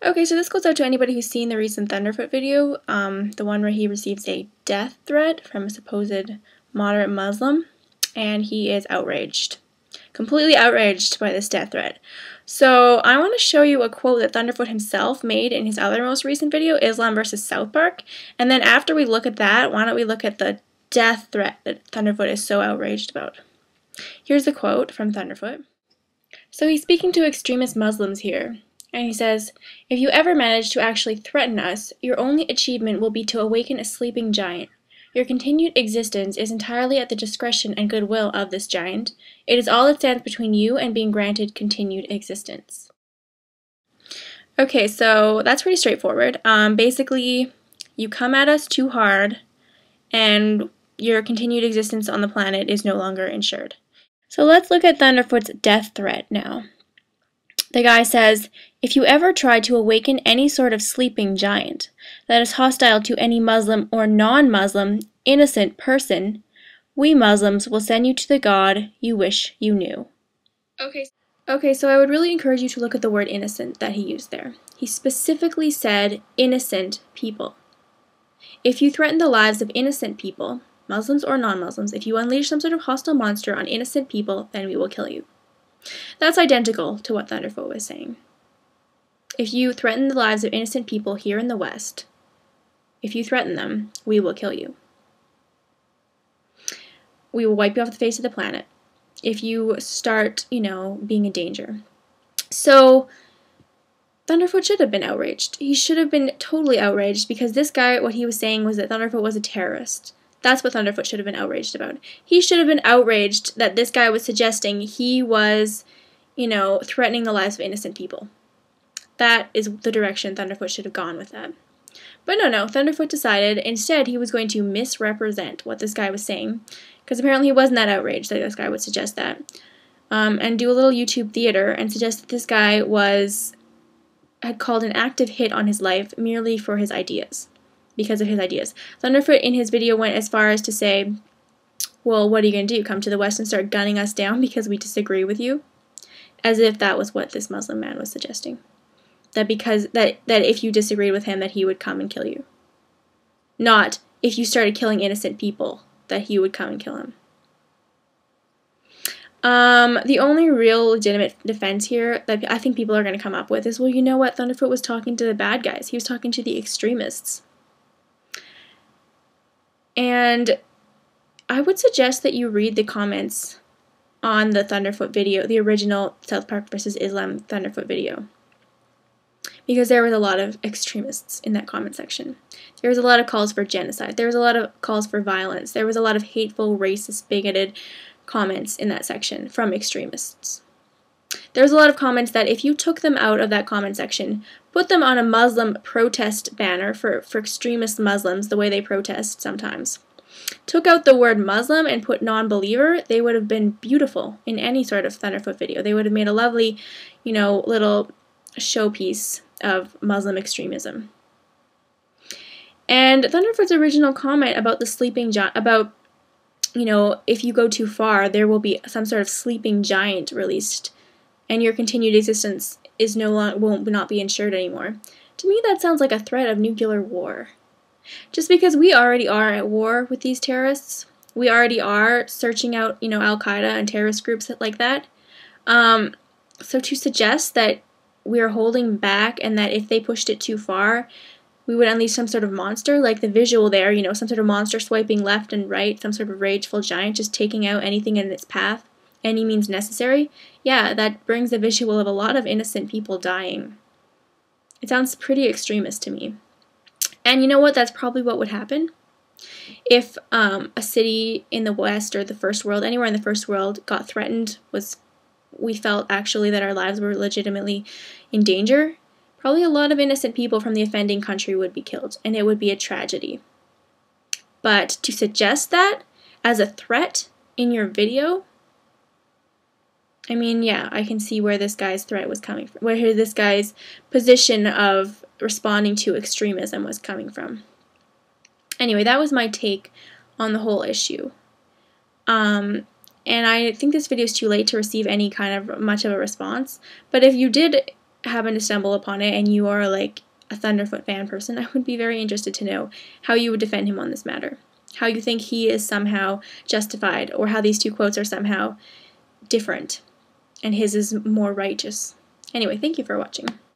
Okay, so this goes out to anybody who's seen the recent Thunderfoot video, the one where he receives a death threat from a supposed moderate Muslim, and he is outraged. Completely outraged by this death threat. So I want to show you a quote that Thunderfoot himself made in his other most recent video, Islam versus South Park, and then after we look at that, why don't we look at the death threat that Thunderfoot is so outraged about. Here's the quote from Thunderfoot. So he's speaking to extremist Muslims here. And he says, "If you ever manage to actually threaten us, your only achievement will be to awaken a sleeping giant. Your continued existence is entirely at the discretion and goodwill of this giant. It is all that stands between you and being granted continued existence." Okay, so that's pretty straightforward. Basically, you come at us too hard, and your continued existence on the planet is no longer ensured. So let's look at Thunderfoot's death threat now. The guy says, "If you ever try to awaken any sort of sleeping giant that is hostile to any Muslim or non-Muslim innocent person, we Muslims will send you to the God you wish you knew." Okay, so I would really encourage you to look at the word innocent that he used there. He specifically said innocent people. If you threaten the lives of innocent people, Muslims or non-Muslims, if you unleash some sort of hostile monster on innocent people, then we will kill you. That's identical to what Thunderfoot was saying. If you threaten the lives of innocent people here in the West, if you threaten them, we will kill you. We will wipe you off the face of the planet if you start, being in danger. So Thunderfoot should have been outraged. He should have been totally outraged because this guy, what he was saying was that Thunderfoot was a terrorist. That's what Thunderfoot should have been outraged about. He should have been outraged that this guy was suggesting he was, threatening the lives of innocent people. That is the direction Thunderfoot should have gone with that. But no, Thunderfoot decided instead he was going to misrepresent what this guy was saying, because apparently he wasn't that outraged that this guy would suggest that, and do a little YouTube theater and suggest that this guy had called an active hit on his life merely for his ideas. Because of his ideas. Thunderfoot in his video went as far as to say, well, what are you going to do? Come to the West and start gunning us down because we disagree with you? As if that was what this Muslim man was suggesting. That if you disagreed with him, that he would come and kill you. Not if you started killing innocent people, that he would come and kill him. The only real legitimate defense here that I think people are going to come up with is, well, you know what? Thunderfoot was talking to the bad guys. He was talking to the extremists. And I would suggest that you read the comments on the Thunderfoot video, the original South Park versus Islam Thunderfoot video. Because there was a lot of extremists in that comment section. There was a lot of calls for genocide. There was a lot of calls for violence. There was a lot of hateful, racist, bigoted comments in that section from extremists. There was a lot of comments that if you took them out of that comment section, put them on a Muslim protest banner for extremist Muslims, the way they protest sometimes, took out the word Muslim and put non-believer, they would have been beautiful in any sort of Thunderfoot video. They would have made a lovely, little showpiece of Muslim extremism. And Thunderfoot's original comment about the sleeping giant, about, if you go too far, there will be some sort of sleeping giant released, and your continued existence is will not be ensured anymore. To me, that sounds like a threat of nuclear war. Just because we already are at war with these terrorists, we already are searching out, Al-Qaeda and terrorist groups like that. So to suggest that we are holding back and that if they pushed it too far, we would unleash some sort of monster, like the visual there, some sort of monster swiping left and right, some sort of rageful giant just taking out anything in its path, any means necessary, yeah, that brings a visual of a lot of innocent people dying. It sounds pretty extremist to me. And you know what? That's probably what would happen. If a city in the West or the First World, anywhere in the First World, got threatened, we felt actually that our lives were legitimately in danger, probably a lot of innocent people from the offending country would be killed, and it would be a tragedy. But to suggest that as a threat in your video, I mean, yeah, I can see where this guy's threat was coming from, where this guy's position of responding to extremism was coming from. Anyway, that was my take on the whole issue. And I think this video is too late to receive any kind of much of a response, but if you did happen to stumble upon it and you are like a Thunderfoot fan person, I would be very interested to know how you would defend him on this matter. How you think he is somehow justified, or how these two quotes are somehow different and his is more righteous. Anyway, thank you for watching.